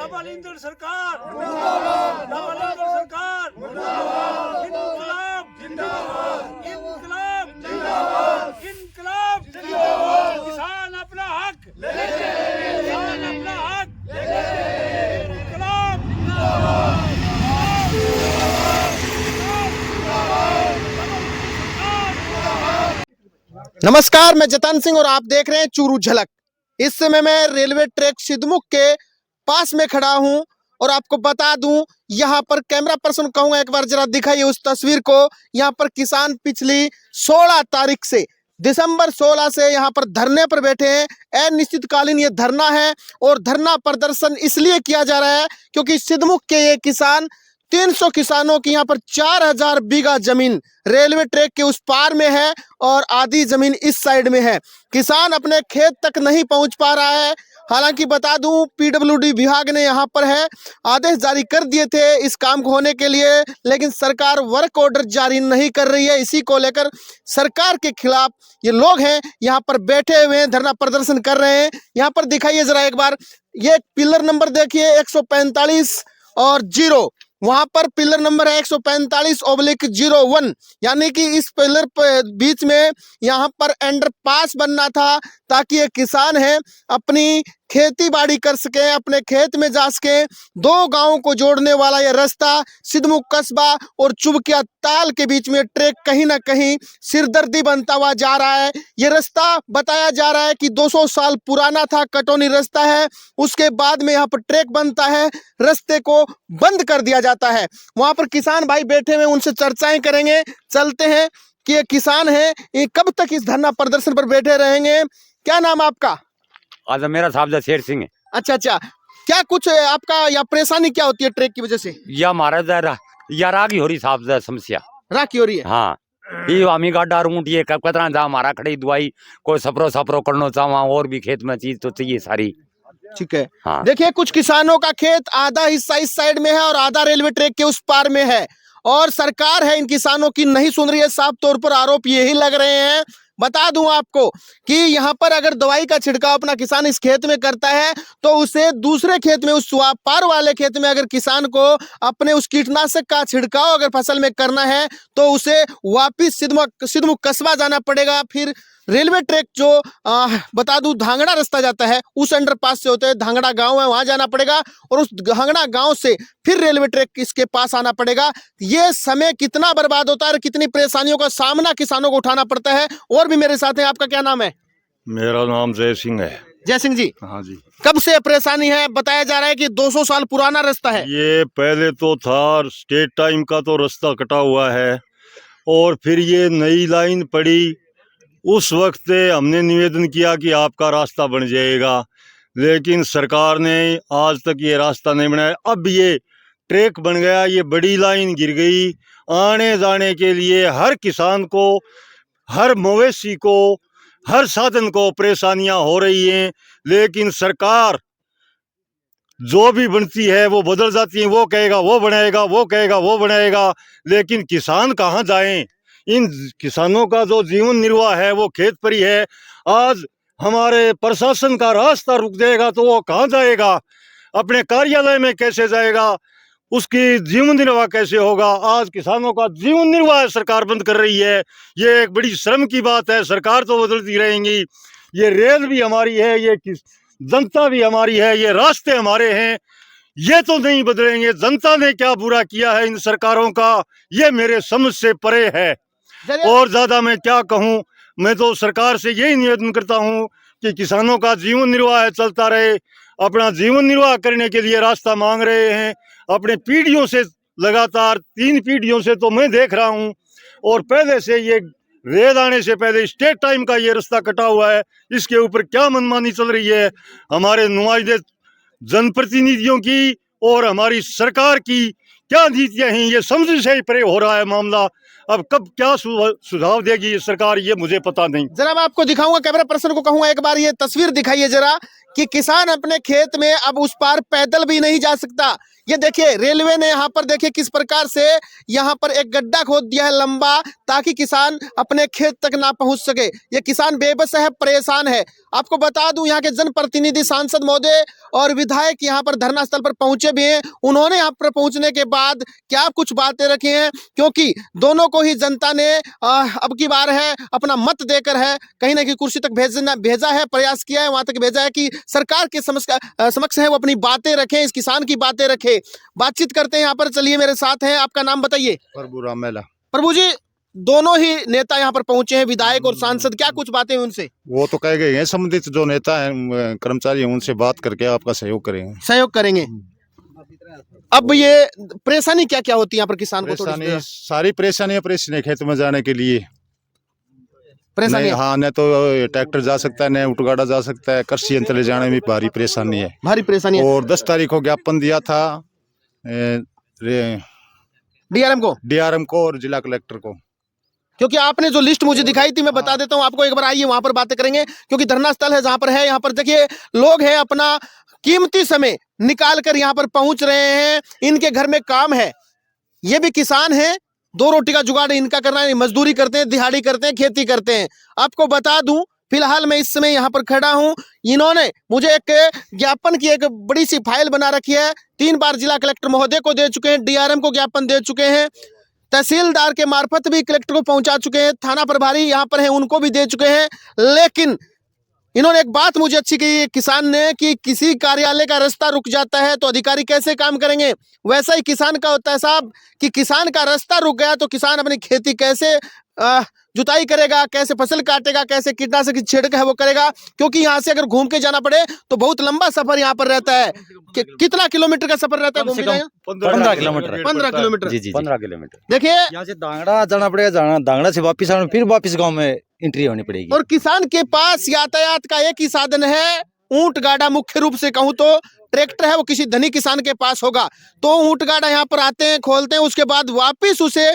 Double engine सरकार मुर्दाबाद, double engine सरकार मुर्दाबाद, इनकलाब जिंदाबाद, इनकलाब जिंदाबाद, इनकलाब जिंदाबाद। किसान अपना हक लेंगे, किसान अपना हक लेंगे, इनकलाब जिंदाबाद। नमस्कार, मैं जतन सिंह और आप देख रहे हैं चूरू झलक। इस समय मैं रेलवे ट्रैक सिद्धमुख के पास में खड़ा हूं और आपको बता दूं, यहां पर कैमरा पर्सन कहूंगा एक बार जरा दिखाइए उस तस्वीर को। यहां पर किसान पिछली 16 तारीख से दिसंबर 16 से यहां पर धरने पर बैठे हैं। अनिश्चितकालीन ये धरना है और धरना प्रदर्शन इसलिए किया जा रहा है क्योंकि सिद्धमुख के ये किसान 300 किसानों की यहाँ पर 4000 बीघा जमीन रेलवे ट्रैक के उस पार में है और आधी जमीन इस साइड में है। किसान अपने खेत तक नहीं पहुंच पा रहा है। हालांकि बता दूं, पीडब्ल्यूडी विभाग ने यहाँ पर है आदेश जारी कर दिए थे इस काम को होने के लिए, लेकिन सरकार वर्क ऑर्डर जारी नहीं कर रही है। इसी को लेकर सरकार के खिलाफ ये लोग हैं यहाँ पर बैठे हुए हैं, धरना प्रदर्शन कर रहे हैं। यहाँ पर दिखाइए जरा एक बार, ये पिलर नंबर देखिए 145 और 0, वहां पर पिलर नंबर है 145/01, यानी कि इस पिलर बीच में यहाँ पर अंडरपास बनना था ताकि ये किसान है अपनी खेती बाड़ी कर सके, अपने खेत में जा सके। दो गांवों को जोड़ने वाला ये रास्ता सिद्धमुख कस्बा और चुबकिया ताल के बीच में ट्रैक कहीं ना कहीं सिरदर्दी बनता हुआ जा रहा है। ये रास्ता बताया जा रहा है कि 200 साल पुराना था, कटौनी रास्ता है। उसके बाद में यहाँ पर ट्रैक बनता है, रास्ते को बंद कर दिया जाता है। वहां पर किसान भाई बैठे हुए, उनसे चर्चाएं करेंगे। चलते हैं कि ये किसान है, ये कब तक इस धरना प्रदर्शन पर बैठे रहेंगे। क्या नाम आपका? आज मेरा साहब शेर सिंह है। अच्छा, क्या कुछ आपका या परेशानी क्या होती है ट्रैक की वजह से? या हमारा यार आगे हो रही साहब समस्या राखी हो रही है। हाँ, ये आमी गाड़ा ऊँट ये कतरा जा हमारा खड़ी दवाई कोई सपरो करना चाहवा और भी खेत में चीज तो चाहिए सारी। ठीक है। हाँ। देखिए, कुछ किसानों का खेत आधा हिस्सा इस साइड में है और आधा रेलवे ट्रैक के उस पार में है और सरकार है इन किसानों की नहीं सुन रही है। साफ तौर पर आरोप यही लग रहे हैं। बता दूं आपको कि यहाँ पर अगर दवाई का छिड़काव अपना किसान इस खेत में करता है तो उसे दूसरे खेत में, उस पार वाले खेत में अगर किसान को अपने उस कीटनाशक का छिड़काव अगर फसल में करना है तो उसे वापिस सिद्धमुख कस्बा जाना पड़ेगा। फिर रेलवे ट्रैक जो बता दूं धांगड़ा रास्ता जाता है उस अंडरपास से होते हुए धांगड़ा गांव है, वहां जाना पड़ेगा और उस धांगड़ा गांव से फिर रेलवे ट्रैक इसके पास आना पड़ेगा। ये समय कितना बर्बाद होता है और कितनी परेशानियों का सामना किसानों को उठाना पड़ता है। और भी मेरे साथ हैं। आपका क्या नाम है? मेरा नाम जय सिंह है। जय सिंह जी, हाँ जी। कब से परेशानी है? बताया जा रहा है कि 200 साल पुराना रास्ता है। ये पहले तो था स्टेट टाइम का, तो रास्ता कटा हुआ है और फिर ये नई लाइन पड़ी। उस वक्त हमने निवेदन किया कि आपका रास्ता बन जाएगा, लेकिन सरकार ने आज तक ये रास्ता नहीं बनाया। अब ये ट्रैक बन गया, ये बड़ी लाइन गिर गई। आने जाने के लिए हर किसान को, हर मवेशी को, हर साधन को परेशानियां हो रही हैं। लेकिन सरकार जो भी बनती है वो बदल जाती है। वो कहेगा वो बनाएगा, वो कहेगा वो बनाएगा, लेकिन किसान कहाँ जाएं? इन किसानों का जो जीवन निर्वाह है वो खेत पर ही है। आज हमारे प्रशासन का रास्ता रुक जाएगा तो वो कहाँ जाएगा? अपने कार्यालय में कैसे जाएगा? उसकी जीवन निर्वाह कैसे होगा? आज किसानों का जीवन निर्वाह सरकार बंद कर रही है। ये एक बड़ी शर्म की बात है। सरकार तो बदलती रहेंगी, ये रेल भी हमारी है, ये जनता भी हमारी है, ये रास्ते हमारे हैं, ये तो नहीं बदलेंगे। जनता ने क्या बुरा किया है इन सरकारों का, ये मेरे समझ से परे है। और ज्यादा मैं क्या कहूँ, मैं तो सरकार से यही निवेदन करता हूँ कि किसानों का जीवन निर्वाह चलता रहे। अपना जीवन निर्वाह करने के लिए रास्ता मांग रहे हैं अपने पीढ़ियों से, लगातार 3 पीढ़ियों से तो मैं देख रहा हूँ। और पहले से ये रेल आने से पहले स्टेट टाइम का ये रास्ता कटा हुआ है। इसके ऊपर क्या मनमानी चल रही है हमारे नुमाइंदे जनप्रतिनिधियों की और हमारी सरकार की क्या नीतियां हैं, ये समझ से ही परे हो रहा है मामला। अब कब क्या सुझाव देगी ये सरकार, ये मुझे पता नहीं। जरा मैं आपको दिखाऊंगा, कैमरा पर्सन को कहूंगा एक बार ये तस्वीर दिखाइए जरा कि किसान अपने खेत में अब उस पार पैदल भी नहीं जा सकता। ये देखिए रेलवे ने यहाँ पर देखिए किस प्रकार से यहाँ पर एक गड्ढा खोद दिया है लंबा, ताकि किसान अपने खेत तक ना पहुंच सके। ये किसान बेबस है, परेशान है। आपको बता दूं यहाँ के जनप्रतिनिधि, सांसद महोदय और विधायक यहाँ पर धरना स्थल पर पहुंचे भी हैं। उन्होंने यहाँ पर पहुंचने के बाद क्या कुछ बातें रखी हैं, क्योंकि दोनों को ही जनता ने अब की बार है अपना मत देकर है कहीं ना कहीं कुर्सी तक भेजा है, प्रयास किया है, वहां तक भेजा है कि सरकार के समक्ष है वो अपनी बातें रखें, इस किसान की बातें रखें। बातचीत करते हैं यहाँ पर। चलिए मेरे साथ हैं, आपका नाम बताइए। प्रभु रामेला। प्रभु जी, दोनों ही नेता यहाँ पर पहुंचे हैं, विधायक और सांसद, क्या कुछ बातें हुई उनसे? वो तो कह गए हैं संबंधित जो नेता हैं, कर्मचारी हैं, उनसे बात करके आपका सहयोग करेंगे। सहयोग करेंगे। अब ये परेशानी क्या क्या होती है यहाँ पर किसान को? परेशानी, सारी परेशानी खेत में जाने के लिए परेशानी नहीं, हाँ, न तो ट्रैक्टर जा सकता है, न उठगाड़ा जा सकता है, कृषि यंत्र ले जाने में भारी परेशानी है। भारी परेशानी है। और 10 तारीख को ज्ञापन दिया था डीआरएम को और जिला कलेक्टर को, क्योंकि आपने जो लिस्ट मुझे दिखाई थी, मैं बता देता हूँ आपको, एक बार आइए वहां पर बातें करेंगे, क्योंकि धरना स्थल है जहां पर है। यहाँ पर देखिए लोग हैं अपना कीमती समय निकाल कर यहाँ पर पहुंच रहे हैं, इनके घर में काम है, ये भी किसान है, 2 रोटी का जुगाड़ इनका करना है, मजदूरी करते हैं, दिहाड़ी करते हैं, खेती करते हैं। आपको बता दूं फिलहाल मैं इस समय यहाँ पर खड़ा हूँ, इन्होंने मुझे एक ज्ञापन की एक बड़ी सी फाइल बना रखी है। 3 बार जिला कलेक्टर महोदय को दे चुके हैं, डीआरएम को ज्ञापन दे चुके हैं, तहसीलदार के मार्फत भी कलेक्टर को पहुंचा चुके हैं, थाना प्रभारी यहाँ पर हैं उनको भी दे चुके हैं। लेकिन इन्होंने एक बात मुझे अच्छी कही किसान ने कि किसी कार्यालय का रास्ता रुक जाता है तो अधिकारी कैसे काम करेंगे, वैसा ही किसान का होता है साहब, कि किसान का रास्ता रुक गया तो किसान अपनी खेती कैसे जुताई करेगा, कैसे फसल काटेगा, कैसे कीटनाशक की छिड़क है वो करेगा, क्योंकि यहाँ से अगर घूम के जाना पड़े तो बहुत लंबा सफर यहाँ पर रहता है। कितना किलोमीटर का सफर रहता है? 15 किलोमीटर। 15 किलोमीटर। जी 15 किलोमीटर। देखिए यहाँ से दांगड़ा जाना पड़ेगा, दांगड़ा से वापिस आना, फिर वापिस गांव में एंट्री होनी पड़ेगी। और किसान के पास यातायात का एक ही साधन है, ऊंट गाड़ा। मुख्य रूप से कहूं तो ट्रैक्टर है वो किसी धनी किसान के पास होगा, तो ऊंट गाड़ा यहाँ पर आते हैं, खोलते हैं, उसके बाद वापिस उसे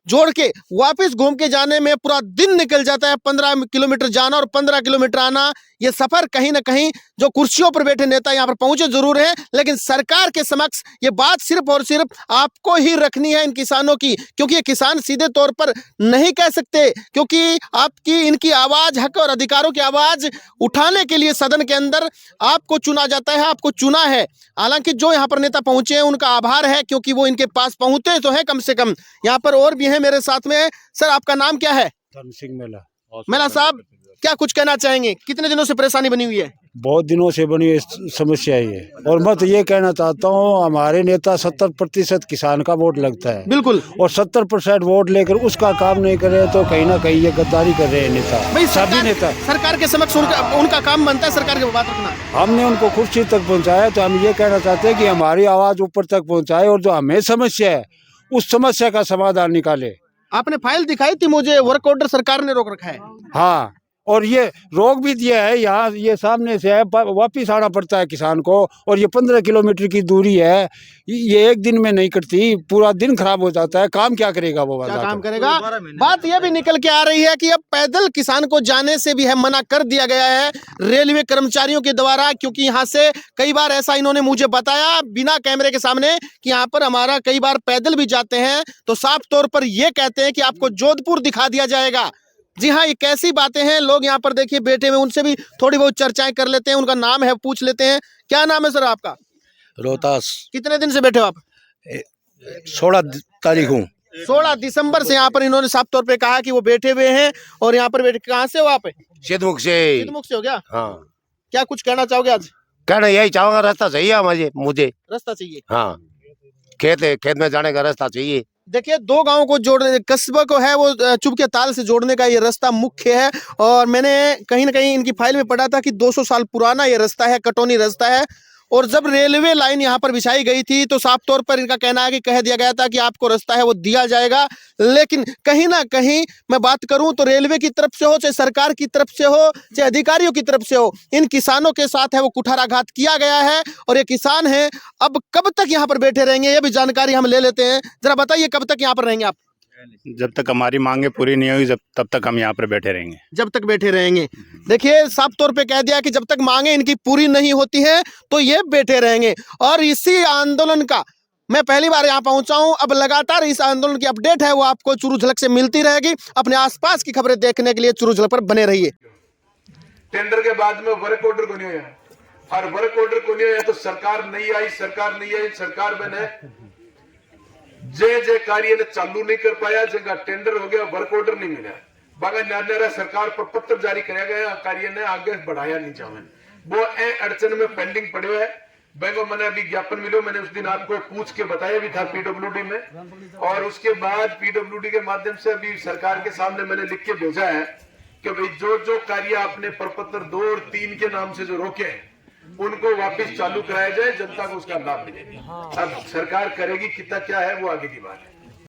जोड़ के वापस घूम के जाने में पूरा दिन निकल जाता है। 15 किलोमीटर जाना और 15 किलोमीटर आना, ये सफर कहीं ना कहीं जो कुर्सियों पर बैठे नेता यहाँ पर पहुंचे जरूर हैं, लेकिन सरकार के समक्ष ये बात सिर्फ और सिर्फ आपको ही रखनी है इन किसानों की, क्योंकि ये किसान सीधे तौर पर नहीं कह सकते, क्योंकि आपकी इनकी आवाज, हक और अधिकारों की आवाज उठाने के लिए सदन के अंदर आपको चुना जाता है, आपको चुना है। हालांकि जो यहाँ पर नेता पहुंचे हैं उनका आभार है, क्योंकि वो इनके पास पहुंचे तो है कम से कम। यहाँ पर और भी हैं मेरे साथ में। सर आपका नाम क्या है? धर्म सिंह मेला। मेला साहब क्या कुछ कहना चाहेंगे? कितने दिनों से परेशानी बनी हुई है? बहुत दिनों से बनी हुई समस्या है ये। और मैं तो ये कहना चाहता हूँ, हमारे नेता 70% किसान का वोट लगता है, बिल्कुल, और 70% वोट लेकर उसका काम नहीं कर रहे तो कहीं ना कहीं ये गद्दारी कर रहे हैं नेता। भाई सभी नेता सरकार के समक्ष उनका काम बनता है सरकार की बात रखना। हमने उनको कुर्सी तक पहुँचाया, तो हम ये कहना चाहते हैं कि हमारी आवाज ऊपर तक पहुँचाए, और जो हमें समस्या है उस समस्या का समाधान निकाले। आपने फाइल दिखाई थी मुझे, वर्क ऑर्डर सरकार ने रोक रखा है। हाँ, और ये रोक भी दिया है, यहाँ ये सामने से है, वापिस आना पड़ता है किसान को, और ये 15 किलोमीटर की दूरी है, ये एक दिन में नहीं कटती, पूरा दिन खराब हो जाता है। काम क्या करेगा वो? क्या काम करेगा? बात यह भी निकल के आ रही है कि अब पैदल किसान को जाने से भी है मना कर दिया गया है रेलवे कर्मचारियों के द्वारा, क्योंकि यहाँ से कई बार ऐसा इन्होंने मुझे बताया बिना कैमरे के सामने कि यहाँ पर हमारा कई बार पैदल भी जाते हैं तो साफ तौर पर ये कहते हैं कि आपको जोधपुर दिखा दिया जाएगा। जी हाँ, ये कैसी बातें हैं। लोग यहाँ पर देखिए बैठे हुए, उनसे भी थोड़ी बहुत चर्चाएं कर लेते हैं, उनका नाम है पूछ लेते हैं। क्या नाम है सर आपका? रोहतास। कितने दिन से बैठे हो आप? 16 तारीख हूँ। 16 दिसंबर से यहाँ पर इन्होंने साफ तौर पे कहा कि वो बैठे हुए हैं। और यहाँ पर बैठे, कहाँ से हो आप? सिद्धमुख से। सिद्धमुख से हो गया? हाँ। क्या कुछ कहना चाहोगे आज? कहना यही चाहूंगा, रास्ता चाहिए मुझे। रास्ता चाहिए? हाँ, खेत में जाने का रास्ता चाहिए। देखिए 2 गांवों को जोड़ने, कस्बे को है वो चुपके ताल से जोड़ने का ये रास्ता मुख्य है। और मैंने कहीं ना कहीं इनकी फाइल में पढ़ा था कि 200 साल पुराना ये रास्ता है, कटौनी रास्ता है। और जब रेलवे लाइन यहाँ पर बिछाई गई थी तो साफ तौर पर इनका कहना है कि कह दिया गया था कि आपको रास्ता है वो दिया जाएगा, लेकिन कहीं ना कहीं मैं बात करूं तो रेलवे की तरफ से हो, चाहे सरकार की तरफ से हो, चाहे अधिकारियों की तरफ से हो, इन किसानों के साथ है वो कुठाराघात किया गया है। और ये किसान हैं, अब कब तक यहाँ पर बैठे रहेंगे ये भी जानकारी हम ले लेते हैं। जरा बताइए कब तक यहाँ पर रहेंगे आप? जब तक हमारी मांगे पूरी नहीं होगी तब तक हम यहाँ पर बैठे रहेंगे। जब तक बैठे रहेंगे। देखिए साफ तौर पे कह दिया कि जब तक मांगे इनकी पूरी नहीं होती है तो ये बैठे रहेंगे। और इसी आंदोलन का मैं पहली बार यहाँ पहुंचा हूं। अब लगातार इस आंदोलन की अपडेट है वो आपको चूरू झलक से मिलती रहेगी। अपने आसपास की खबरें देखने के लिए चूरू झलक पर बने रहिए। टेंडर के बाद में वर्क ऑर्डर को नहीं होया और वर्क ऑर्डर को नहीं होया तो सरकार नहीं आई सरकार बने जे कार्य ने चालू नहीं कर पाया, जगह टेंडर हो गया, वर्क ऑर्डर नहीं मिला, बागा नारा सरकार पर पत्र जारी कराया गया, कार्य ने आगे बढ़ाया नहीं चाहे, वो अड़चन में पेंडिंग पड़े है। बैंकों मैंने अभी ज्ञापन मिलो, मैंने उस दिन आपको पूछ के बताया भी था पीडब्ल्यूडी में, और उसके बाद पीडब्ल्यूडी के माध्यम से अभी सरकार के सामने मैंने लिख के भेजा है कि भाई जो कार्य आपने प्रपत्र 2 और 3 के नाम से जो रोके हैं उनको वापस चालू कराया जाए, जनता को उसका लाभ मिले। अब सरकार करेगी कितना क्या है वो आगे की बात है।